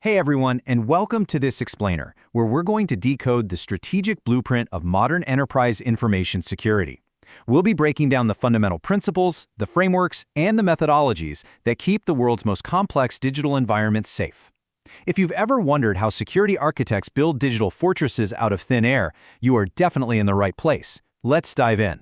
Hey everyone, and welcome to this explainer, where we're going to decode the strategic blueprint of modern enterprise information security. We'll be breaking down the fundamental principles, the frameworks, and the methodologies that keep the world's most complex digital environments safe. If you've ever wondered how security architects build digital fortresses out of thin air, you are definitely in the right place. Let's dive in.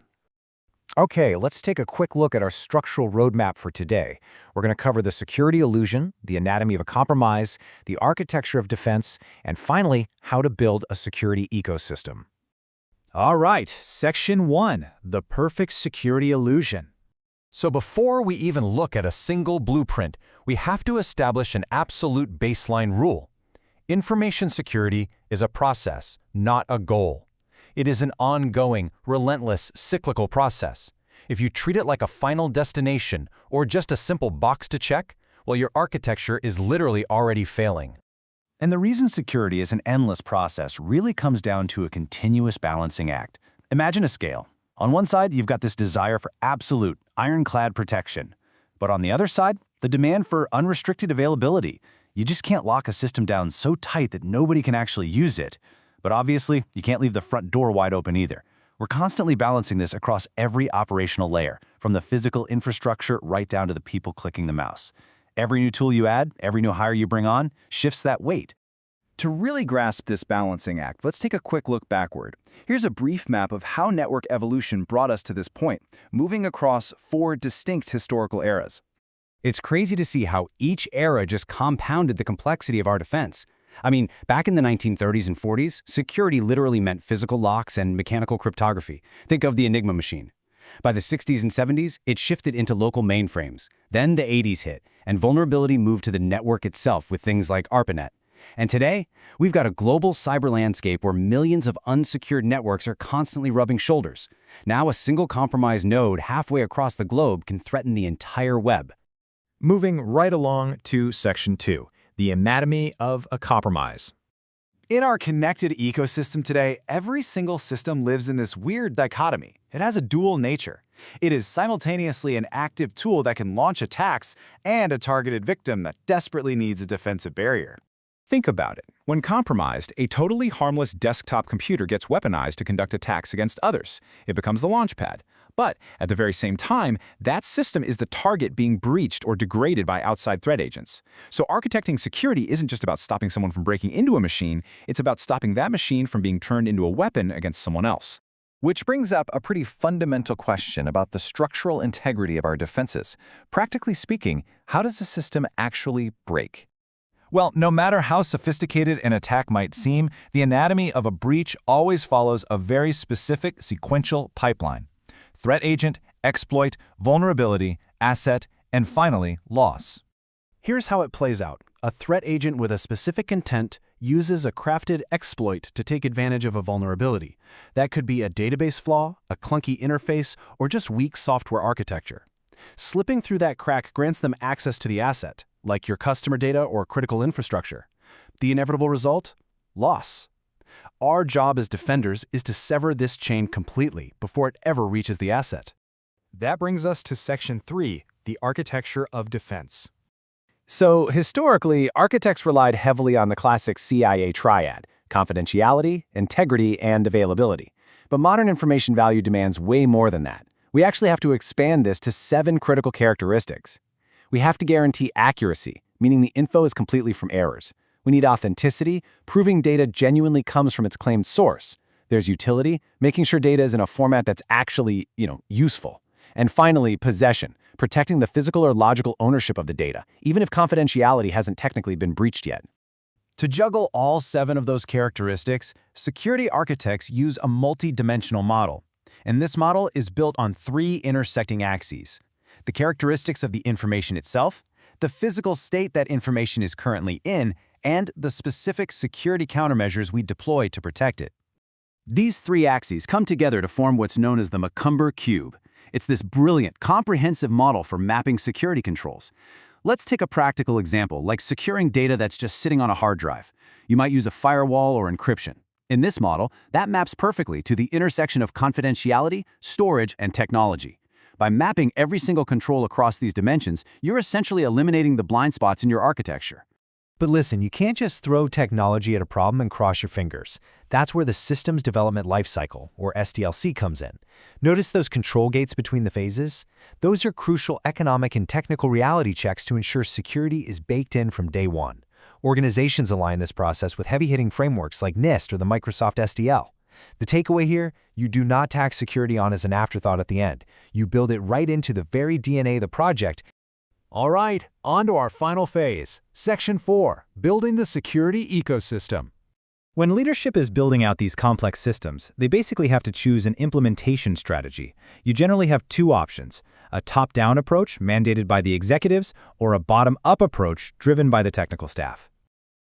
Okay, let's take a quick look at our structural roadmap for today. We're going to cover the security illusion, the anatomy of a compromise, the architecture of defense, and finally, how to build a security ecosystem. All right, Section 1, the perfect security illusion. So before we even look at a single blueprint, we have to establish an absolute baseline rule. Information security is a process, not a goal. It is an ongoing, relentless, cyclical process. If you treat it like a final destination or just a simple box to check, well, your architecture is literally already failing. And the reason security is an endless process really comes down to a continuous balancing act. Imagine a scale. On one side, you've got this desire for absolute, ironclad protection. But on the other side, the demand for unrestricted availability. You just can't lock a system down so tight that nobody can actually use it. But obviously, you can't leave the front door wide open either. We're constantly balancing this across every operational layer, from the physical infrastructure right down to the people clicking the mouse. Every new tool you add, every new hire you bring on, shifts that weight. To really grasp this balancing act, let's take a quick look backward. Here's a brief map of how network evolution brought us to this point, moving across 4 distinct historical eras. It's crazy to see how each era just compounded the complexity of our defense. I mean, back in the 1930s and 40s, security literally meant physical locks and mechanical cryptography. Think of the Enigma machine. By the 60s and 70s, it shifted into local mainframes. Then the 80s hit, and vulnerability moved to the network itself with things like ARPANET. And today, we've got a global cyber landscape where millions of unsecured networks are constantly rubbing shoulders. Now a single compromised node halfway across the globe can threaten the entire web. Moving right along to Section 2. The anatomy of a compromise. In our connected ecosystem today, every single system lives in this weird dichotomy. It has a dual nature. It is simultaneously an active tool that can launch attacks and a targeted victim that desperately needs a defensive barrier. Think about it. When compromised, a totally harmless desktop computer gets weaponized to conduct attacks against others. It becomes the launchpad. But at the very same time, that system is the target being breached or degraded by outside threat agents. So architecting security isn't just about stopping someone from breaking into a machine, it's about stopping that machine from being turned into a weapon against someone else. Which brings up a pretty fundamental question about the structural integrity of our defenses. Practically speaking, how does a system actually break? Well, no matter how sophisticated an attack might seem, the anatomy of a breach always follows a very specific sequential pipeline. Threat agent, exploit, vulnerability, asset, and finally, loss. Here's how it plays out. A threat agent with a specific intent uses a crafted exploit to take advantage of a vulnerability. That could be a database flaw, a clunky interface, or just weak software architecture. Slipping through that crack grants them access to the asset, like your customer data or critical infrastructure. The inevitable result? Loss. Our job as defenders is to sever this chain completely before it ever reaches the asset. That brings us to Section 3, the architecture of defense. So, historically, architects relied heavily on the classic CIA triad: confidentiality, integrity, and availability. But modern information value demands way more than that. We actually have to expand this to 7 critical characteristics. We have to guarantee accuracy, meaning the info is completely from errors. We need authenticity, proving data genuinely comes from its claimed source. There's utility, making sure data is in a format that's actually, useful. And finally, possession, protecting the physical or logical ownership of the data, even if confidentiality hasn't technically been breached yet. To juggle all 7 of those characteristics, security architects use a multi-dimensional model. And this model is built on 3 intersecting axes: the characteristics of the information itself, the physical state that information is currently in, and the specific security countermeasures we deploy to protect it. These 3 axes come together to form what's known as the Macumber cube. It's this brilliant, comprehensive model for mapping security controls. Let's take a practical example, like securing data that's just sitting on a hard drive. You might use a firewall or encryption. In this model, that maps perfectly to the intersection of confidentiality, storage, and technology. By mapping every single control across these dimensions, you're essentially eliminating the blind spots in your architecture. But listen, you can't just throw technology at a problem and cross your fingers. That's where the Systems Development Lifecycle, or SDLC, comes in. Notice those control gates between the phases? Those are crucial economic and technical reality checks to ensure security is baked in from day one. Organizations align this process with heavy-hitting frameworks like NIST or the Microsoft SDL. The takeaway here, you do not tack security on as an afterthought at the end. You build it right into the very DNA of the project. All right, on to our final phase, Section 4, Building the Security Ecosystem. When leadership is building out these complex systems, they basically have to choose an implementation strategy. You generally have two options, a top-down approach mandated by the executives or a bottom-up approach driven by the technical staff.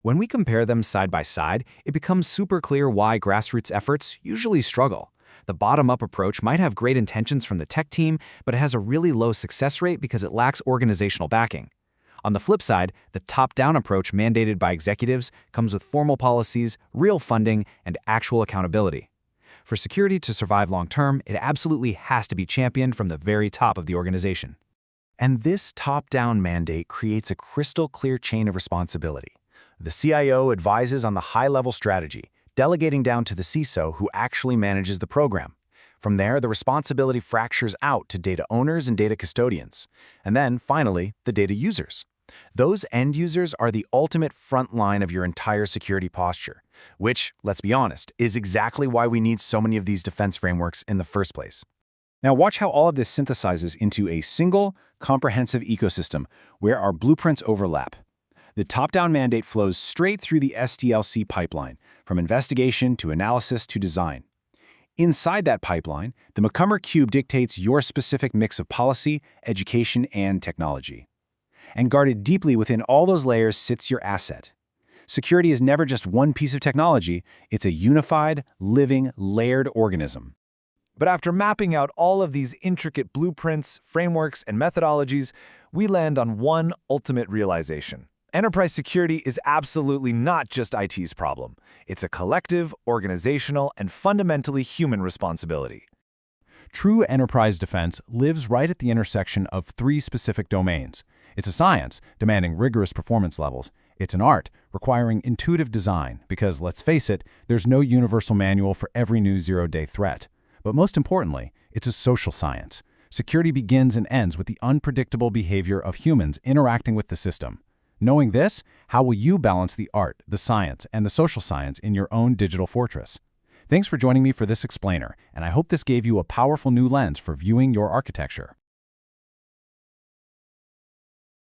When we compare them side by side, it becomes super clear why grassroots efforts usually struggle. The bottom-up approach might have great intentions from the tech team, but it has a really low success rate because it lacks organizational backing. On the flip side, the top-down approach mandated by executives comes with formal policies, real funding, and actual accountability. For security to survive long-term, it absolutely has to be championed from the very top of the organization. And this top-down mandate creates a crystal-clear chain of responsibility. The CIO advises on the high-level strategy, delegating down to the CISO who actually manages the program. From there, the responsibility fractures out to data owners and data custodians. And then, finally, the data users. Those end users are the ultimate front line of your entire security posture, which, let's be honest, is exactly why we need so many of these defense frameworks in the first place. Now watch how all of this synthesizes into a single, comprehensive ecosystem where our blueprints overlap. The top-down mandate flows straight through the SDLC pipeline, from investigation to analysis to design. Inside that pipeline, the Macomber Cube dictates your specific mix of policy, education, and technology. And guarded deeply within all those layers sits your asset. Security is never just one piece of technology, it's a unified, living, layered organism. But after mapping out all of these intricate blueprints, frameworks, and methodologies, we land on one ultimate realization. Enterprise security is absolutely not just IT's problem. It's a collective, organizational, and fundamentally human responsibility. True enterprise defense lives right at the intersection of three specific domains. It's a science, demanding rigorous performance levels. It's an art, requiring intuitive design, because, let's face it, there's no universal manual for every new zero-day threat. But most importantly, it's a social science. Security begins and ends with the unpredictable behavior of humans interacting with the system. Knowing this, how will you balance the art, the science, and the social science in your own digital fortress? Thanks for joining me for this explainer, and I hope this gave you a powerful new lens for viewing your architecture.